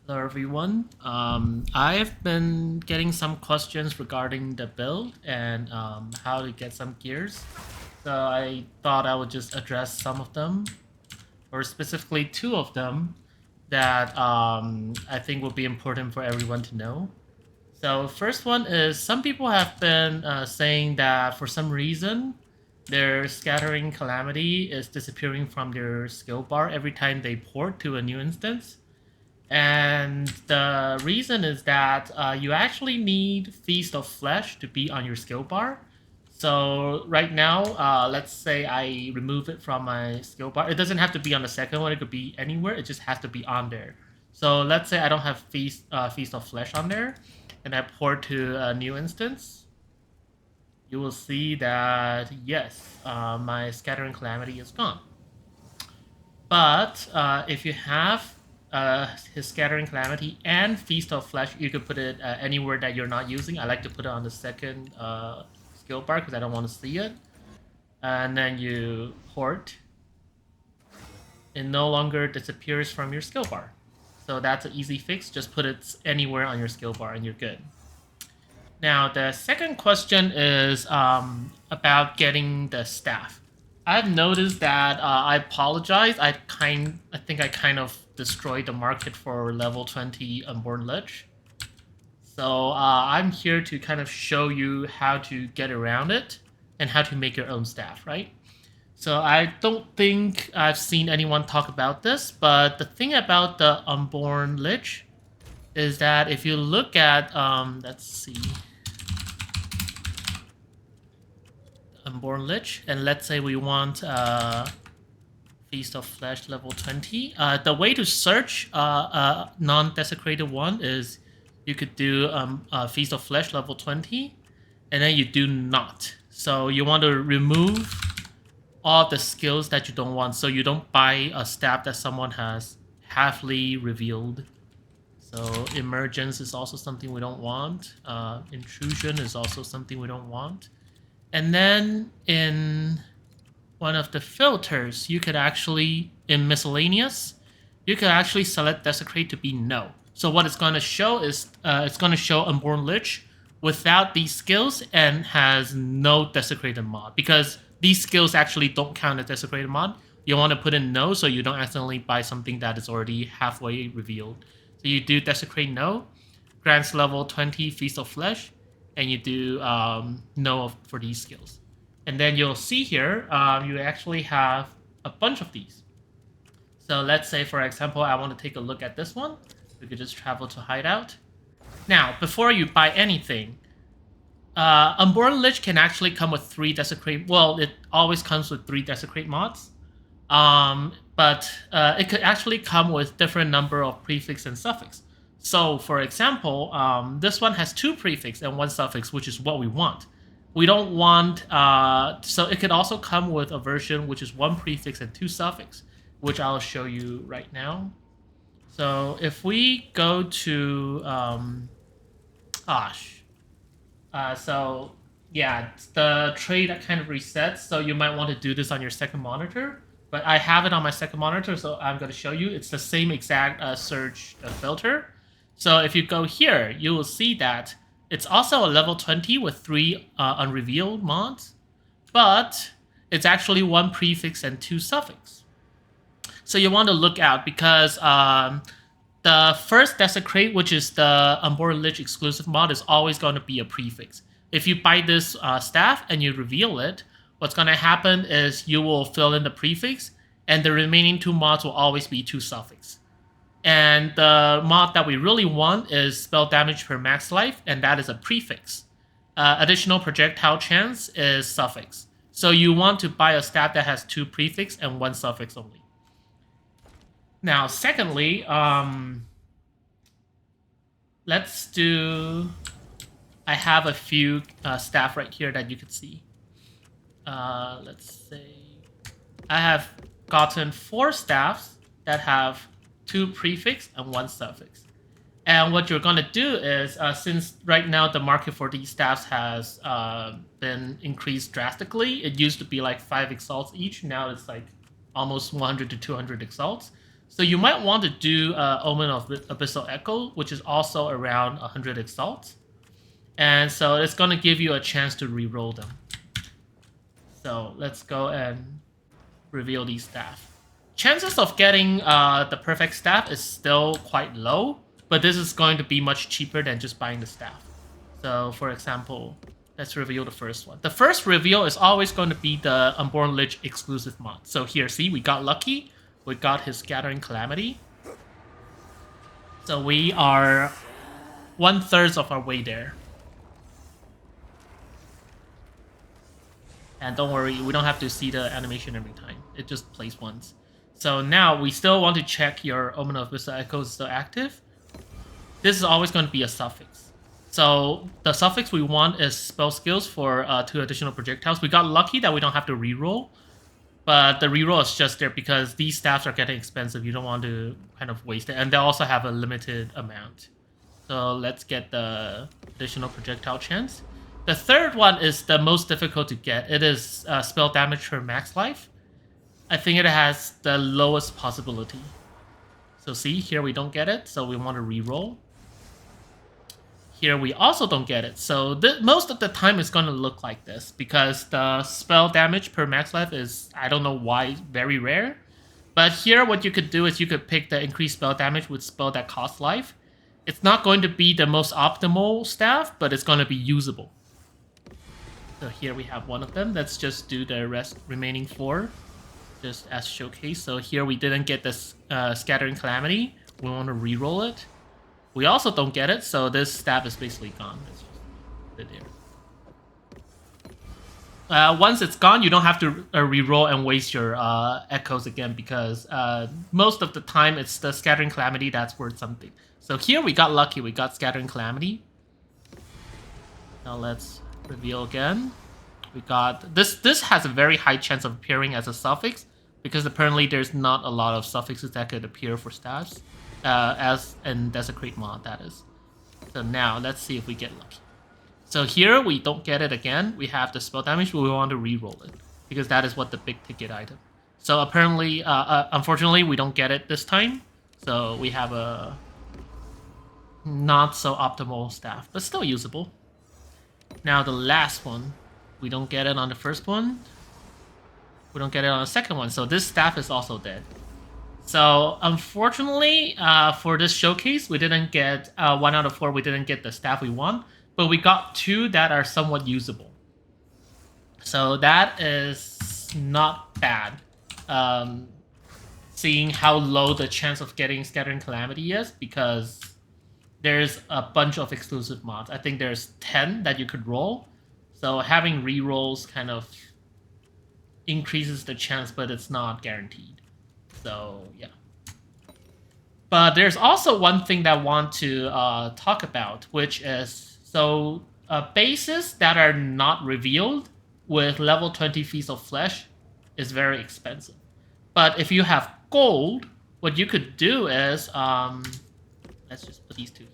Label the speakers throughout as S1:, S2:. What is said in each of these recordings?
S1: Hello everyone. I've been getting some questions regarding the build and how to get some gears. So I thought I would just address some of them, or specifically two of them that I think will be important for everyone to know. So first one is some people have been saying that for some reason their scattering calamity is disappearing from their skill bar every time they port to a new instance. And the reason is that you actually need Feast of Flesh to be on your skill bar. So right now, let's say I remove it from my skill bar. It doesn't have to be on the second one. It could be anywhere. It just has to be on there. So let's say I don't have Feast of Flesh on there, and I port to a new instance. You will see that yes, my Scattering Calamity is gone. But if you have his Scattering Calamity and Feast of Flesh, you could put it anywhere that you're not using. I like to put it on the second skill bar because I don't want to see it. And then you port. It no longer disappears from your skill bar. So that's an easy fix. Just put it anywhere on your skill bar and you're good. Now, the second question is about getting the staff. I've noticed that I apologize. I think I kind of destroyed the market for level 20 unborn lich. So I'm here to kind of show you how to get around it and how to make your own staff, right? So I don't think I've seen anyone talk about this, but the thing about the unborn lich is that if you look at, let's see, unborn lich, and let's say we want Feast of Flesh level 20. The way to search a non-desecrated one is you could do Feast of Flesh level 20, and then you do not. So you want to remove all the skills that you don't want, so you don't buy a staff that someone has halfly revealed. So emergence is also something we don't want. Intrusion is also something we don't want. And then in one of the filters, you could actually, in miscellaneous, you could actually select desecrate to be no. So what it's going to show is it's going to show unborn lich without these skills and has no desecrated mod, because these skills actually don't count as desecrated mod. You want to put in no so you don't accidentally buy something that is already halfway revealed. So you do desecrate no, grants level 20 Feast of Flesh, and you do no for these skills. And then you'll see here, you actually have a bunch of these. So let's say, for example, I want to take a look at this one. We could just travel to hideout. Now, before you buy anything, Unborn Lich can actually come with 3 Desecrate. Well, it always comes with 3 Desecrate mods. But it could actually come with different number of prefix and suffix. So, for example, this one has 2 prefix and 1 suffix, which is what we want. We don't want, so it could also come with a version which is 1 prefix and 2 suffix, which I'll show you right now. So if we go to, so yeah, the trade that kind of resets, so you might want to do this on your second monitor, but I have it on my second monitor, so I'm going to show you. It's the same exact search filter. So if you go here, you will see that it's also a level 20 with 3 unrevealed mods, but it's actually 1 prefix and 2 suffix. So you want to look out because the first Desecrate, which is the Unborn Lich exclusive mod, is always going to be a prefix. If you buy this staff and you reveal it, what's going to happen is you will fill in the prefix, and the remaining 2 mods will always be 2 suffix. And the mod that we really want is spell damage per max life, and that is a prefix. Additional projectile chance is suffix. So you want to buy a staff that has 2 prefix and 1 suffix only. Now, secondly, let's do... I have a few staff right here that you can see. Let's say... I have gotten 4 staffs that have 2 prefix and 1 suffix. And what you're going to do is, since right now the market for these staffs has been increased drastically, it used to be like 5 exalts each. Now it's like almost 100 to 200 exalts. So you might want to do Omen of Abyssal Echo, which is also around 100 Exalt. And so it's going to give you a chance to reroll them. So let's go and reveal these staff. Chances of getting the perfect staff is still quite low, but this is going to be much cheaper than just buying the staff. So for example, let's reveal the first one. The first reveal is always going to be the Unborn Lich exclusive mod. So here, see, we got lucky. We got his Gathering Calamity. So we are 1/3 of our way there. And don't worry, we don't have to see the animation every time. It just plays once. So now we still want to check your Omen of Abyssal Echo is still active. This is always going to be a suffix. So the suffix we want is spell skills for 2 additional projectiles. We got lucky that we don't have to reroll, but the reroll is just there because these staffs are getting expensive. You don't want to kind of waste it, and they also have a limited amount. So let's get the additional projectile chance. The third one is the most difficult to get. It is spell damage per max life. I think it has the lowest possibility. So see, here we don't get it, so we want to reroll. Here we also don't get it, so most of the time it's going to look like this because the spell damage per max life is, I don't know why, very rare. But here what you could do is you could pick the increased spell damage with spell that costs life. It's not going to be the most optimal staff, but it's going to be usable. So here we have one of them. Let's just do the remaining 4, just as showcase. So here we didn't get this Scattering Calamity. We want to re-roll it. We also don't get it, so this staff is basically gone. Let's just put it there. Once it's gone, you don't have to re-roll and waste your echoes again because most of the time it's the Scattering Calamity that's worth something. So here we got lucky. We got Scattering Calamity. Now let's reveal again. We got this. This has a very high chance of appearing as a suffix because apparently there's not a lot of suffixes that could appear for staffs, as in Desecrate mod, that is. So now let's see if we get lucky. So here we don't get it again. We have the spell damage, but we want to re-roll it because that is what the big ticket item. So apparently, unfortunately, we don't get it this time. So we have a not so optimal staff, but still usable. Now the last one, we don't get it on the first one. We don't get it on the second one. So this staff is also dead. So unfortunately, for this showcase, we didn't get 1 out of 4. We didn't get the staff we want, but we got 2 that are somewhat usable. So that is not bad. Seeing how low the chance of getting Scattering Calamity is, because there's a bunch of exclusive mods. I think there's 10 that you could roll. So having rerolls kind of increases the chance, but it's not guaranteed. So yeah. But there's also one thing that I want to talk about, which is bases that are not revealed with level 20 Feast of Flesh is very expensive. But if you have gold, what you could do is let's just put these 2 here.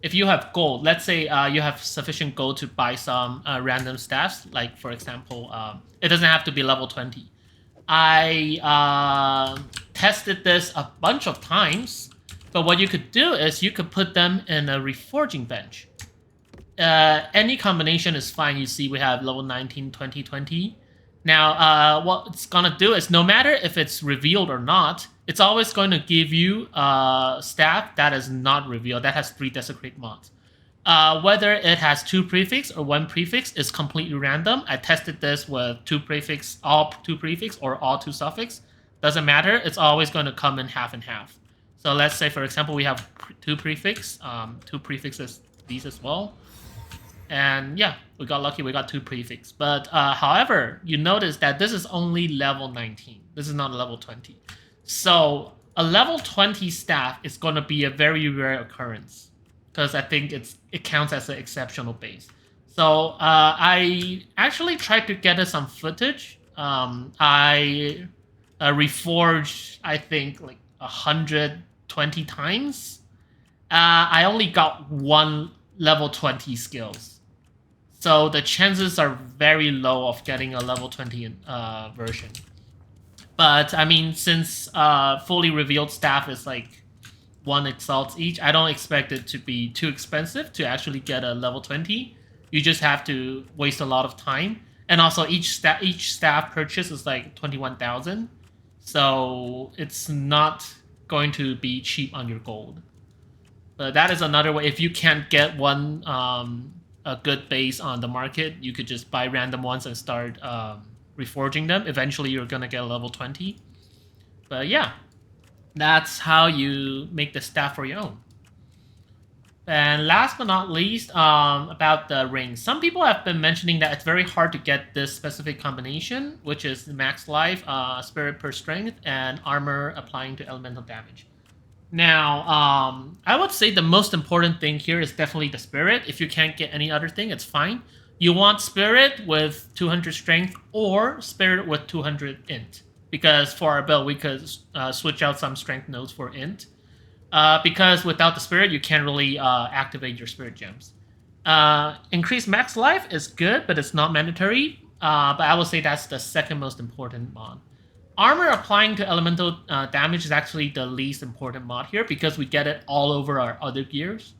S1: If you have gold, let's say you have sufficient gold to buy some random staffs, like for example, it doesn't have to be level 20. I tested this a bunch of times, but what you could do is you could put them in a reforging bench. Any combination is fine. You see we have level 19, 20, 20. Now, what it's going to do is no matter if it's revealed or not, it's always going to give you a staff that is not revealed, that has 3 Desecrate mods. Whether it has 2 prefix or 1 prefix is completely random. I tested this with 2 prefix, all 2 prefix, or all 2 suffix. Doesn't matter. It's always going to come in half and half. So let's say, for example, we have 2 prefix, 2 prefixes, these as well. And yeah, we got lucky, we got 2 prefix. But however, you notice that this is only level 19. This is not level 20. So a level 20 staff is going to be a very rare occurrence because I think it counts as an exceptional base. So I actually tried to get some footage. I reforged, I think, like 120 times. I only got 1 level 20 skills. So the chances are very low of getting a level 20 version. But I mean, since fully revealed staff is like 1 exalt each, I don't expect it to be too expensive to actually get a level 20. You just have to waste a lot of time. And also each staff purchase is like 21,000. So it's not going to be cheap on your gold. But that is another way. If you can't get one a good base on the market, you could just buy random ones and start reforging them. Eventually, you're gonna get a level 20. But yeah, that's how you make the staff for your own. And last but not least, about the rings. Some people have been mentioning that it's very hard to get this specific combination, which is max life, spirit per strength, and armor applying to elemental damage. Now, I would say the most important thing here is definitely the spirit. If you can't get any other thing, it's fine. You want spirit with 200 strength or spirit with 200 int. Because for our build, we could switch out some strength nodes for int. Because without the spirit, you can't really activate your spirit gems. Increased max life is good, but it's not mandatory. But I would say that's the second most important mod. Armor applying to elemental damage is actually the least important mod here because we get it all over our other gears.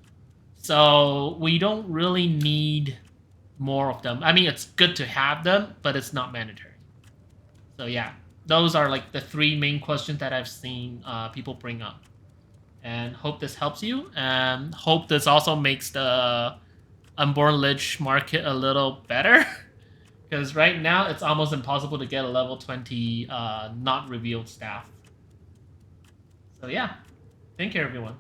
S1: So we don't really need more of them. I mean, it's good to have them, but it's not mandatory. So yeah, those are like the 3 main questions that I've seen people bring up. And hope this helps you, and hope this also makes the unborn lich market a little better. Because right now, it's almost impossible to get a level 20 not revealed staff. So yeah, thank you everyone.